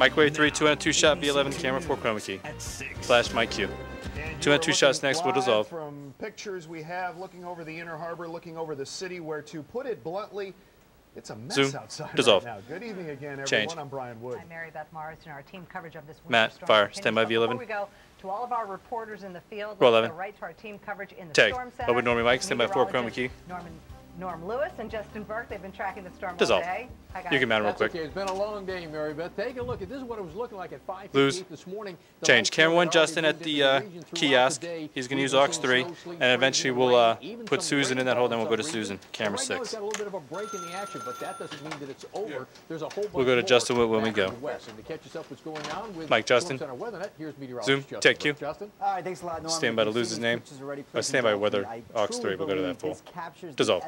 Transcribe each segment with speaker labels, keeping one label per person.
Speaker 1: Microwave 3, 2 and 2 shot, V11, camera 4, chroma key. Flash, mic Q. 2 and 2 shots next, will dissolve.
Speaker 2: From pictures we have looking over the inner harbor, looking over the city, where, to put it bluntly, it's a mess
Speaker 1: Zoom,
Speaker 2: outside
Speaker 1: dissolve.
Speaker 2: right now. Good evening again, everyone.
Speaker 1: Change.
Speaker 2: I'm Brian Wood.
Speaker 3: I'm Mary Beth Marsden. Our team coverage of this winter
Speaker 1: Matt,
Speaker 3: storm
Speaker 1: fire.
Speaker 3: continues.
Speaker 1: Stand by
Speaker 3: Before
Speaker 1: V11.
Speaker 3: we go to all of our reporters in the field,
Speaker 1: Roll
Speaker 3: let's
Speaker 1: 11.
Speaker 3: go right to our team coverage in the
Speaker 1: Tag.
Speaker 3: storm center.
Speaker 1: Open Normie Mike, stand by 4, chroma key.
Speaker 3: Norm Lewis and Justin Burke, they've been tracking the storm
Speaker 1: Dissolve.
Speaker 3: all day. Hi, guys.
Speaker 1: You can mount real quick.
Speaker 4: Okay. It's been a long day, Mary Beth. Take a look at this. Is what it was looking like at 5:58
Speaker 1: Lose.
Speaker 4: this morning.
Speaker 1: Change. Camera 1, Justin at the kiosk. He's going to use aux 3, and eventually we'll put Susan in that hole, then we'll go to Susan. Camera 6.
Speaker 4: It's got a little bit of a break in the action, but that doesn't mean that it's over. There's a whole bunch
Speaker 1: We'll go to
Speaker 4: more
Speaker 1: Justin when we go.
Speaker 4: back in the west. And to catch us up what's going on with
Speaker 1: Mike, Justin.
Speaker 4: Storm Center WeatherNet, here's meteorologist
Speaker 1: Zoom.
Speaker 4: Justin.
Speaker 1: Take Q.
Speaker 4: Justin.
Speaker 5: All right, thanks a lot, Norm.
Speaker 1: Stand by to lose his name. Stand by weather aux 3. We'll go to that full. Dissolve.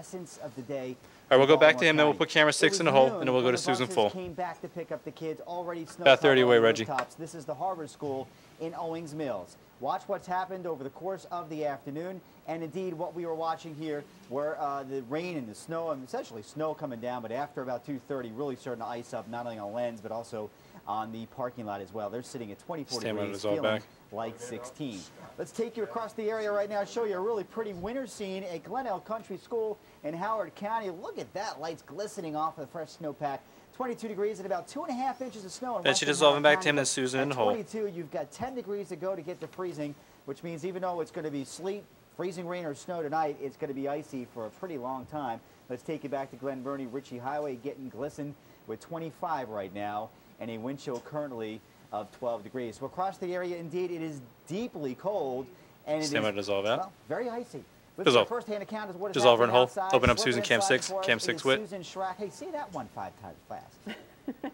Speaker 1: All right, we'll go back to him, then we'll put camera 6 in the hole, and then we'll go to Susan full.
Speaker 5: Came back to pick up the kids already snow
Speaker 1: About 30 away, Reggie.
Speaker 5: This is the Harvard School in Owings Mills. Watch what's happened over the course of the afternoon, and indeed what we were watching here were the rain and the snow, and essentially snow coming down, but after about 2:30, really starting to ice up, not only on lens, but also on the parking lot as well. They're sitting at 24 degrees, feeling like 16. Let's take you across the area right now, show you a really pretty winter scene at Glenelg Country School in Howard County. Look at that, lights glistening off of the fresh snowpack. 22 degrees and about 2.5 inches of snow.
Speaker 1: Then she dissolving back to him, then Susan in the hole.
Speaker 5: 22, you've got 10 degrees to go to get to freezing, which means even though it's going to be sleet, freezing rain, or snow tonight, it's going to be icy for a pretty long time. Let's take you back to Glen Burnie Ritchie Highway, getting glistened with 25 right now, and a wind chill currently of 12 degrees. So across the area, indeed, it is deeply cold, and it is
Speaker 1: dissolve out.
Speaker 5: Well, very icy.
Speaker 1: Dissolve.
Speaker 5: First-hand account is what is
Speaker 1: Dissolve in
Speaker 5: happening
Speaker 1: hole.
Speaker 5: outside.
Speaker 1: Open up
Speaker 5: Slipping
Speaker 1: Susan, cam
Speaker 5: inside
Speaker 1: 6.
Speaker 5: for us
Speaker 1: Cam
Speaker 5: is
Speaker 1: 6 wit.
Speaker 5: Susan Schrack. Hey, say that one 5 times fast.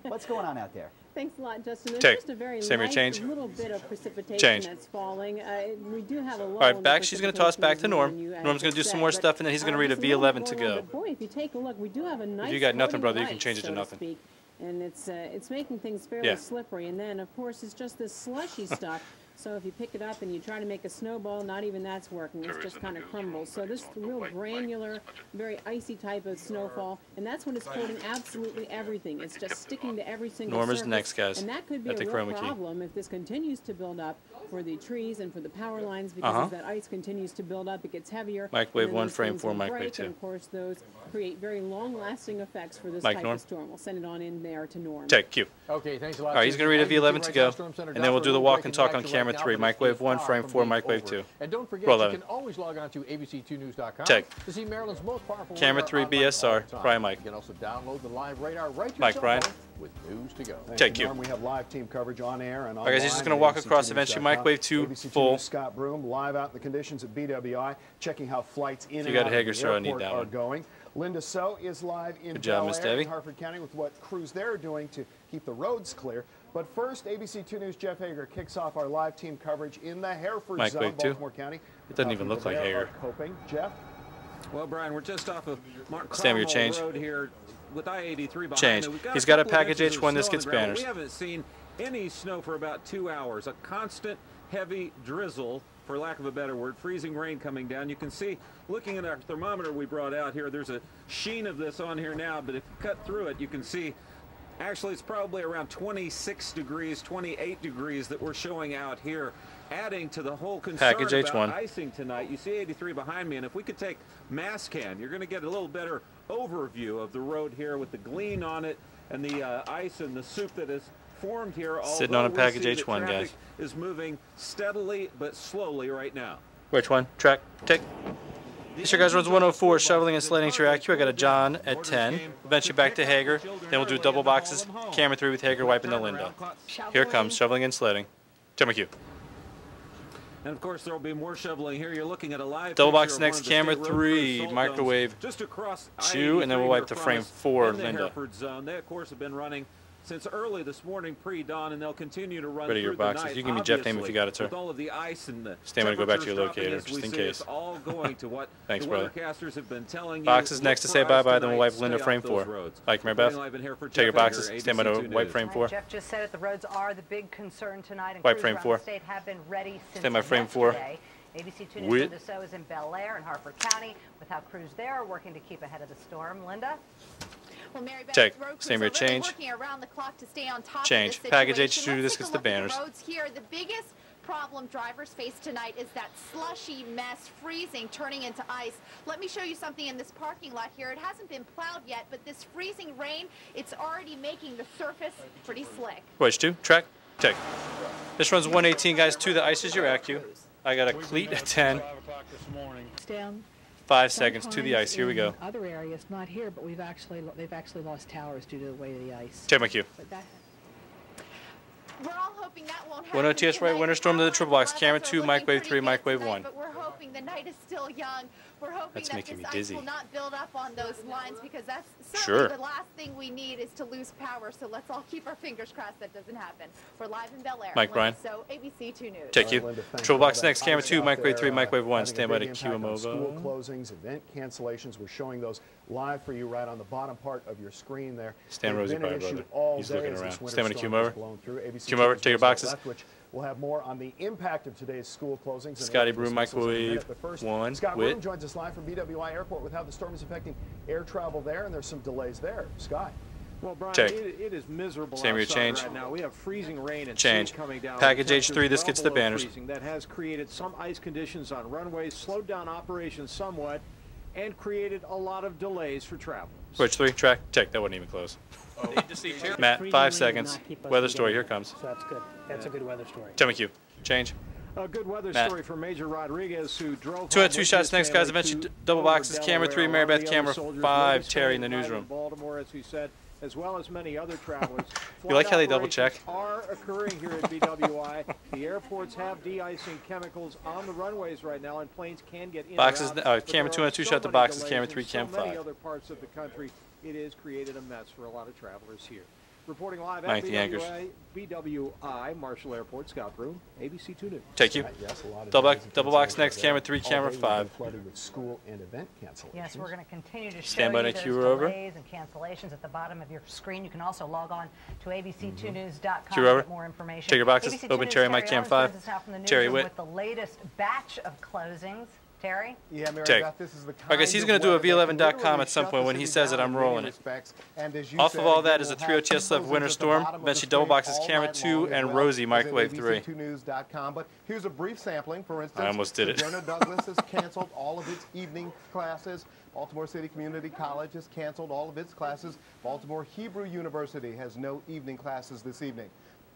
Speaker 5: What's going on out there?
Speaker 6: Thanks a lot, Justin. There's
Speaker 1: Take.
Speaker 6: just a very
Speaker 1: Same
Speaker 6: light
Speaker 1: change.
Speaker 6: little bit of precipitation
Speaker 1: Change.
Speaker 6: that's falling. We do have a low.
Speaker 1: All right, back. She's going to toss back to Norm. Norm's going to do some more stuff, and then he's going to read a V11 to go.
Speaker 6: But boy, if you take a look, we do have a nice.
Speaker 1: If you got nothing, brother, you
Speaker 6: floating
Speaker 1: can change it to
Speaker 6: ice, so
Speaker 1: nothing.
Speaker 6: speak. And it's making things fairly slippery. And then, of course, it's just this slushy stuff. So if you pick it up and you try to make a snowball, not even that's working. It's just kind of crumbles. So this real granular, very icy type of snowfall, and that's when it's coating absolutely everything. It's just sticking to every single
Speaker 1: Norm is
Speaker 6: surface.
Speaker 1: next, guys.
Speaker 6: And that could be a real problem if this continues to build up for the trees and for the power lines, because as that ice continues to build up, it gets heavier.
Speaker 1: Microwave 1, frame 4, microwave 2.
Speaker 6: And of course, those create very long-lasting effects for this
Speaker 1: Mike,
Speaker 6: type
Speaker 1: Norm.
Speaker 6: of storm. We'll send it on in there to Norm.
Speaker 1: Take Q.
Speaker 4: Okay, thanks a lot.
Speaker 1: All right, he's going to read a V11 to go, and then we'll do the walk and talk on camera 3. Microwave 1, frame 4, microwave 2.
Speaker 4: And don't forget,
Speaker 1: Roll
Speaker 4: you
Speaker 1: 11.
Speaker 4: can always log on to abc2news.com to see Maryland's most powerful
Speaker 1: camera 3 BSR. Brian Mike.
Speaker 4: You can also download the live radar right to your
Speaker 1: Mike,
Speaker 4: cell
Speaker 1: Brian.
Speaker 4: phone with news to go.
Speaker 1: Take you.
Speaker 2: We have live team coverage on air and
Speaker 1: All right, guys, he's just going to walk across eventually. Microwave 2 full.
Speaker 2: Scott Broom live out in the conditions at BWI, checking how flights in
Speaker 1: you
Speaker 2: and
Speaker 1: got
Speaker 2: out
Speaker 1: a Hager,
Speaker 2: of the
Speaker 1: sir, I need
Speaker 2: airport
Speaker 1: that
Speaker 2: are
Speaker 1: one.
Speaker 2: going. Linda So is live in
Speaker 1: Good job,
Speaker 2: Bel
Speaker 1: Miss
Speaker 2: Air
Speaker 1: Debbie.
Speaker 2: in Harford County with what crews they're doing to keep the roads clear. But first, ABC 2 News' Jeff Hager kicks off our live team coverage in the Hereford zone, Baltimore County.
Speaker 1: It doesn't even look like Hager.
Speaker 2: Hoping. Jeff?
Speaker 7: Well, Brian, we're just off of Mark
Speaker 1: Stand your change.
Speaker 7: Road here with I-83 behind
Speaker 1: Change.
Speaker 7: me.
Speaker 1: He's got a
Speaker 7: couple of
Speaker 1: package
Speaker 7: inches of
Speaker 1: H1. This
Speaker 7: snow
Speaker 1: gets
Speaker 7: on the ground.
Speaker 1: banners.
Speaker 7: We haven't seen any snow for about 2 hours. A constant heavy drizzle, for lack of a better word, freezing rain coming down. You can see, looking at our thermometer we brought out here, there's a sheen of this on here now, but if you cut through it, you can see actually it's probably around 26 degrees, 28 degrees that we're showing out here, adding to the whole concern
Speaker 1: Package
Speaker 7: about
Speaker 1: H1.
Speaker 7: icing tonight. You see 83 behind me, and if we could take mass can, you're going to get a little better overview of the road here with the glean on it and the ice and the soup that is formed here.
Speaker 1: Sitting on a package
Speaker 7: H1,
Speaker 1: H1, guys.
Speaker 7: Is moving steadily but slowly right now.
Speaker 1: Which one? Track. Take. This year, guys, runs 104, shoveling and sledding track. I got a John at 10. Eventually back to Hager. Then we'll do double boxes. Camera 3 with Hager wiping the Linda. Here it comes, shoveling and sledding. Tim McHugh.
Speaker 7: And of course, there will be more shoveling here. You're looking at a live
Speaker 1: double box
Speaker 7: picture of
Speaker 1: next,
Speaker 7: one of the
Speaker 1: camera
Speaker 7: state road
Speaker 1: 3,
Speaker 7: crew salt
Speaker 1: microwave
Speaker 7: domes just across
Speaker 1: 2, and then we'll wipe the
Speaker 7: from
Speaker 1: frame
Speaker 7: us
Speaker 1: 4,
Speaker 7: in the
Speaker 1: Linda.
Speaker 7: Hereford zone. They, of course, have been running since early this morning, pre-dawn, and they'll continue to run
Speaker 1: Ready
Speaker 7: through
Speaker 1: your boxes.
Speaker 7: the night.
Speaker 1: You give me Jeff name if you got it, sir.
Speaker 7: With all of the ice and the
Speaker 1: Stand by to go back to your
Speaker 7: temperatures
Speaker 1: locator,
Speaker 7: dropping,
Speaker 1: just in
Speaker 7: as we see,
Speaker 1: case.
Speaker 7: It's all going to what
Speaker 1: Thanks,
Speaker 7: the
Speaker 1: brother.
Speaker 7: weathercasters have been telling you.
Speaker 1: Boxes next to say bye-bye, then we'll wipe Linda frame 4. Like Mary Beth. Take your boxes. Stand by to wipe frame 4.
Speaker 3: Jeff just said it. The roads are the big concern tonight, and
Speaker 1: Wipe
Speaker 3: crews
Speaker 1: frame
Speaker 3: around
Speaker 1: 4.
Speaker 3: the state have been ready since
Speaker 1: Stand by frame 4.
Speaker 3: yesterday. ABC 2 News Linda So is in Bel Air and Harford County with how crews there are working to keep ahead of the storm. Linda?
Speaker 8: Well, Mary Beth,
Speaker 1: Take.
Speaker 8: road crews
Speaker 1: Same here,
Speaker 8: are really
Speaker 1: change.
Speaker 8: working around the clock to stay on top
Speaker 1: Change.
Speaker 8: of this
Speaker 1: Package
Speaker 8: situation.
Speaker 1: H2, this
Speaker 8: Let's
Speaker 1: gets
Speaker 8: take
Speaker 1: the
Speaker 8: a look at
Speaker 1: banners.
Speaker 8: roads here. The biggest problem drivers face tonight is that slushy mess, freezing, turning into ice. Let me show you something in this parking lot here. It hasn't been plowed yet, but this freezing rain, it's already making the surface pretty slick.
Speaker 1: H2, track, take. This runs 118, guys, to the ice is your AcU. I got a cleat at 10.
Speaker 3: Down
Speaker 1: 5 seconds to the ice. Here we go.
Speaker 3: other areas, not here, but they've actually lost towers due to the way of the ice.
Speaker 1: Take my cue.
Speaker 3: But that,
Speaker 8: We're all hoping that won't happen.
Speaker 1: 1 OTS right,
Speaker 8: tonight.
Speaker 1: winter storm to the triple box.
Speaker 8: Our
Speaker 1: Camera
Speaker 8: weather's
Speaker 1: 2,
Speaker 8: looking
Speaker 1: microwave
Speaker 8: pretty
Speaker 1: 3,
Speaker 8: good
Speaker 1: microwave
Speaker 8: tonight,
Speaker 1: 1.
Speaker 8: But we're hoping the night is still young. We're hoping
Speaker 1: That's
Speaker 8: that
Speaker 1: making
Speaker 8: this
Speaker 1: me
Speaker 8: ice
Speaker 1: dizzy.
Speaker 8: will not build up on those lines because that's
Speaker 1: Sure.
Speaker 8: certainly the last thing we need is to lose power. So let's all keep our fingers crossed that doesn't happen. We're live in Bel Air.
Speaker 1: Mike Bryan.
Speaker 8: So ABC 2 News.
Speaker 1: Take you.
Speaker 2: Linda, thanks
Speaker 1: Triple
Speaker 2: for all
Speaker 1: box
Speaker 2: that
Speaker 1: next. Camera
Speaker 2: ice
Speaker 1: 2,
Speaker 2: out
Speaker 1: microwave
Speaker 2: there,
Speaker 1: 3, microwave 1.
Speaker 2: having a
Speaker 1: Stand by to
Speaker 2: big
Speaker 1: cue
Speaker 2: impact on School
Speaker 1: Amogo.
Speaker 2: closings, event cancellations. We're showing those live for you right on the bottom part of your screen there.
Speaker 1: Stand
Speaker 2: They've
Speaker 1: Rosie
Speaker 2: been an
Speaker 1: by,
Speaker 2: issue
Speaker 1: brother.
Speaker 2: all
Speaker 1: He's
Speaker 2: day
Speaker 1: looking
Speaker 2: as this
Speaker 1: around.
Speaker 2: winter
Speaker 1: Stand by to
Speaker 2: storm
Speaker 1: cue
Speaker 2: has
Speaker 1: over.
Speaker 2: blown through. ABC
Speaker 1: Cue over,
Speaker 2: News
Speaker 1: take your
Speaker 2: Roosevelt
Speaker 1: boxes.
Speaker 2: Left, which we'll have more on the impact of today's school closings. and
Speaker 1: Scotty
Speaker 2: air
Speaker 1: Brew,
Speaker 2: dismissals in a minute.
Speaker 1: microwave
Speaker 2: But first,
Speaker 1: 1.
Speaker 2: Scott
Speaker 1: Wit.
Speaker 2: Broom joins us live from BWI Airport with how the storm is affecting air travel there, and there's some delays there. Scott.
Speaker 4: Well, Brian,
Speaker 1: Take.
Speaker 4: it is miserable
Speaker 1: Same here,
Speaker 4: outside
Speaker 1: change.
Speaker 4: right now. We have freezing rain and
Speaker 1: Change.
Speaker 4: sleet coming down.
Speaker 1: Package
Speaker 4: The
Speaker 1: H3,
Speaker 4: temperature's
Speaker 1: this
Speaker 4: well
Speaker 1: gets the
Speaker 4: below
Speaker 1: banners.
Speaker 4: freezing. That has created some ice conditions on runways, slowed down operations somewhat, and created a lot of delays for travelers.
Speaker 1: H3, track, take. That wasn't even close. Matt, 5 seconds. Weather story, here comes.
Speaker 9: So that's good. That's a good weather story.
Speaker 1: Tell me cue. Change.
Speaker 4: A good weather
Speaker 1: Matt.
Speaker 4: story for Major Rodriguez, who drove
Speaker 1: 2
Speaker 4: home
Speaker 1: out 2
Speaker 4: with
Speaker 1: shots
Speaker 4: his
Speaker 1: next, guys.
Speaker 4: family
Speaker 1: Eventually
Speaker 4: to
Speaker 1: double
Speaker 4: Dover,
Speaker 1: boxes. Camera 3,
Speaker 4: Delaware.
Speaker 1: Mary
Speaker 4: A lot of
Speaker 1: Beth.
Speaker 4: the
Speaker 1: Camera
Speaker 4: other soldiers
Speaker 1: 5,
Speaker 4: will be
Speaker 1: Terry in the
Speaker 4: staying live
Speaker 1: newsroom.
Speaker 4: Baltimore, as we said, as well as many other travelers.
Speaker 1: You like how they double
Speaker 4: Flight
Speaker 1: check?
Speaker 4: operations are occurring here at BWI. The airports have de-icing chemicals on the runways right now, and planes can get in
Speaker 1: Boxes,
Speaker 4: and out. But
Speaker 1: camera
Speaker 4: there
Speaker 1: 2
Speaker 4: are
Speaker 1: out 2
Speaker 4: so
Speaker 1: shot the
Speaker 4: many
Speaker 1: boxes.
Speaker 4: delays
Speaker 1: Camera
Speaker 4: in
Speaker 1: 3,
Speaker 4: so
Speaker 1: cam
Speaker 4: many
Speaker 1: 5.
Speaker 4: other parts of the country. It has created a mess for a lot of travelers here. Reporting live
Speaker 1: Mike,
Speaker 4: at
Speaker 1: the anchors.
Speaker 4: BWI Marshall Airport, Scott Broom, ABC 2 News.
Speaker 1: Take you.
Speaker 2: Yes, a lot of
Speaker 1: Double,
Speaker 2: delays and
Speaker 1: double box
Speaker 2: cancellations
Speaker 1: next.
Speaker 2: there.
Speaker 1: Camera 3,
Speaker 2: All
Speaker 1: camera
Speaker 2: day we've been
Speaker 1: 5.
Speaker 2: flooded with school and event cancellations.
Speaker 3: yes, we're going to continue to show
Speaker 1: Stand by
Speaker 3: you
Speaker 1: to
Speaker 3: those
Speaker 1: cue over.
Speaker 3: delays and cancellations at the bottom of your screen. You can also log on to abc2news.com
Speaker 1: Cue
Speaker 3: to
Speaker 1: over.
Speaker 3: get more information.
Speaker 1: Take your boxes.
Speaker 3: ABC2
Speaker 1: Open
Speaker 3: News'
Speaker 1: Terry, Mike,
Speaker 3: Terry
Speaker 1: cam
Speaker 3: Owens
Speaker 1: 5.
Speaker 3: joins us now from the
Speaker 1: Terry
Speaker 3: newsroom
Speaker 1: Witt.
Speaker 3: with the latest batch of closings. Terry?
Speaker 2: Yeah, Mary
Speaker 1: Take.
Speaker 2: Beth, this is the
Speaker 1: I guess he's going to do a V11.com at some point. When he says it, I'm rolling it. Off of all that is a 3 OTS left winter storm. Eventually double boxes, camera 2, and Rosie, microwave 3.
Speaker 2: But here's a brief sampling. For instance,
Speaker 1: I almost did it.
Speaker 2: Moderna Douglas has canceled all of its evening classes. Baltimore City Community College has canceled all of its classes. Baltimore Hebrew University has no evening classes this evening.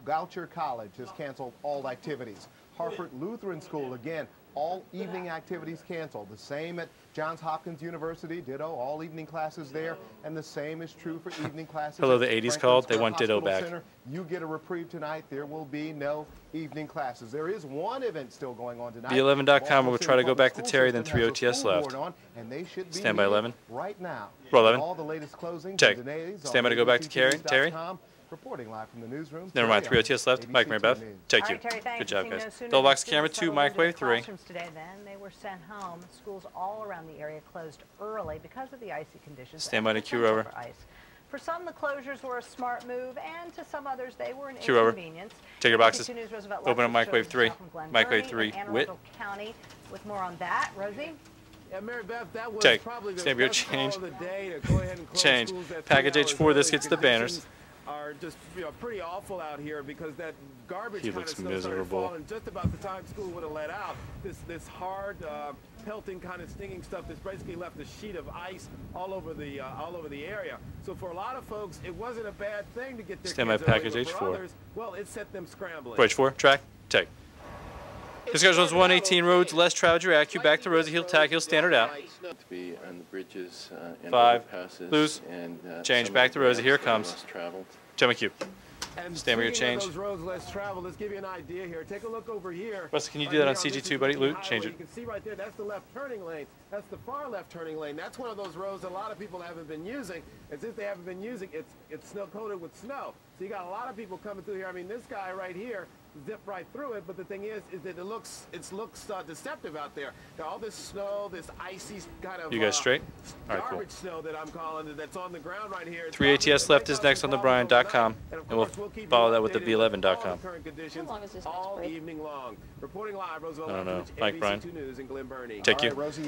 Speaker 2: Goucher College has canceled all activities. Hartford Lutheran School, again, all evening activities canceled. The same at Johns Hopkins University, ditto, all evening classes there, and the same is true for evening classes.
Speaker 1: Hello,
Speaker 2: at
Speaker 1: the 80s
Speaker 2: Franklin
Speaker 1: called. They
Speaker 2: Square
Speaker 1: want ditto
Speaker 2: Hospital
Speaker 1: back.
Speaker 2: Center. You get a reprieve tonight. There will be no evening classes. There is one event still going on tonight.
Speaker 1: V11.com, we'll try to go back to
Speaker 2: Baltimore
Speaker 1: Terry,
Speaker 2: City
Speaker 1: then
Speaker 2: Public
Speaker 1: 3
Speaker 2: School
Speaker 1: OTS
Speaker 2: System has
Speaker 1: left.
Speaker 2: a on, and they should be
Speaker 1: Stand by
Speaker 2: meeting
Speaker 1: 11.
Speaker 2: right now.
Speaker 1: Roll 11.
Speaker 2: All the latest closings
Speaker 1: Check.
Speaker 2: and delays
Speaker 1: Stand by
Speaker 2: on
Speaker 1: to go back to Terry.
Speaker 2: abcnews.com. Reporting live from the newsroom.
Speaker 1: Never mind, 3
Speaker 2: Terry
Speaker 1: OTS left.
Speaker 2: on
Speaker 1: Mike, Mary Beth.
Speaker 2: ABC News.
Speaker 1: Take
Speaker 3: All
Speaker 1: you.
Speaker 3: right, Terry, thanks.
Speaker 1: Good job,
Speaker 3: As you know,
Speaker 1: guys.
Speaker 3: sooner
Speaker 1: Double
Speaker 3: than
Speaker 1: box,
Speaker 3: students
Speaker 1: camera 2,
Speaker 3: settled into
Speaker 1: microwave
Speaker 3: their
Speaker 1: 3.
Speaker 3: classrooms today, then they were sent home. Schools all around the area closed early because of the icy conditions.
Speaker 1: Stand by
Speaker 3: and
Speaker 1: to cue
Speaker 3: potential
Speaker 1: over.
Speaker 3: for ice. For some, the closures were a smart move, and to some others, they were an
Speaker 1: Cue over.
Speaker 3: inconvenience.
Speaker 1: Take your boxes.
Speaker 3: ABC News Roosevelt
Speaker 1: Open
Speaker 3: Left
Speaker 1: up microwave
Speaker 3: shows
Speaker 1: 3.
Speaker 3: us from Glen
Speaker 1: Microwave
Speaker 3: Burnie
Speaker 1: 3.
Speaker 3: and Anne
Speaker 1: Wit.
Speaker 3: Arundel County. With more on that, Rosie?
Speaker 4: Yeah, Mary Beth, that was
Speaker 1: Take.
Speaker 4: probably the
Speaker 1: Stand by,
Speaker 4: best
Speaker 1: change.
Speaker 4: call of the day to go ahead and close
Speaker 1: Change.
Speaker 4: schools at 3
Speaker 1: Package
Speaker 4: hours
Speaker 1: H4, this
Speaker 4: early.
Speaker 1: gets the banners.
Speaker 4: Conditions are just pretty awful out here because that garbage
Speaker 1: He
Speaker 4: kind of
Speaker 1: looks
Speaker 4: snow started
Speaker 1: miserable.
Speaker 4: falling just about the time school would have let out. This hard pelting kind of stinging stuff that's basically left a sheet of ice all over the area. So for a lot of folks, it wasn't a bad thing to get their
Speaker 1: Stand by
Speaker 4: kids early,
Speaker 1: package
Speaker 4: but for
Speaker 1: H4.
Speaker 4: others, well, it set them scrambling.
Speaker 1: H4, track, take. This guy's runs 118 roads, less traveled your AcU. Back to Rosie, he'll tag, he'll standard out.
Speaker 10: To be on the bridges and
Speaker 1: 5,
Speaker 10: overpasses
Speaker 1: lose,
Speaker 10: and
Speaker 1: change,
Speaker 10: some
Speaker 1: back
Speaker 10: of
Speaker 1: to
Speaker 10: the
Speaker 1: Rosie, here
Speaker 10: roads that are
Speaker 1: comes.
Speaker 10: less traveled.
Speaker 1: Tell me cue.
Speaker 4: And
Speaker 1: Stand by your
Speaker 4: speaking of
Speaker 1: change.
Speaker 4: those roads less traveled, let's give you an idea here. Take a look over here.
Speaker 1: Russ, can you do
Speaker 4: Right
Speaker 1: that on
Speaker 4: here this
Speaker 1: CG2, buddy?
Speaker 4: 15
Speaker 1: Luke,
Speaker 4: highway.
Speaker 1: change it.
Speaker 4: You can see right there, that's the left turning lane. That's the far left turning lane. That's one of those roads that a lot of people haven't been using. And since they haven't been using it, it's snow coated with snow. So you got a lot of people coming through here. I mean, this guy right here zipped right through it, but the thing is that it looks deceptive out there. Now, all this snow, this icy kind of
Speaker 1: You guys straight? All right, cool.
Speaker 4: garbage snow that I'm calling it, that's on the ground right here. It's
Speaker 1: 3
Speaker 4: causing
Speaker 1: ATS
Speaker 4: some
Speaker 1: left is next on the
Speaker 4: problems
Speaker 1: Brian.com,
Speaker 4: overnight.
Speaker 1: and we'll
Speaker 4: keep you
Speaker 1: follow that with the
Speaker 4: updated with
Speaker 1: B11.com.
Speaker 4: all the current conditions
Speaker 11: How long is this next
Speaker 4: all
Speaker 11: break?
Speaker 4: evening long. Reporting live, Roosevelt
Speaker 1: I don't know.
Speaker 4: Lethbridge,
Speaker 1: Mike
Speaker 4: ABC
Speaker 1: Bryan.
Speaker 4: 2 News in Glen Burnie.
Speaker 1: Take you.
Speaker 2: All right, Rosie,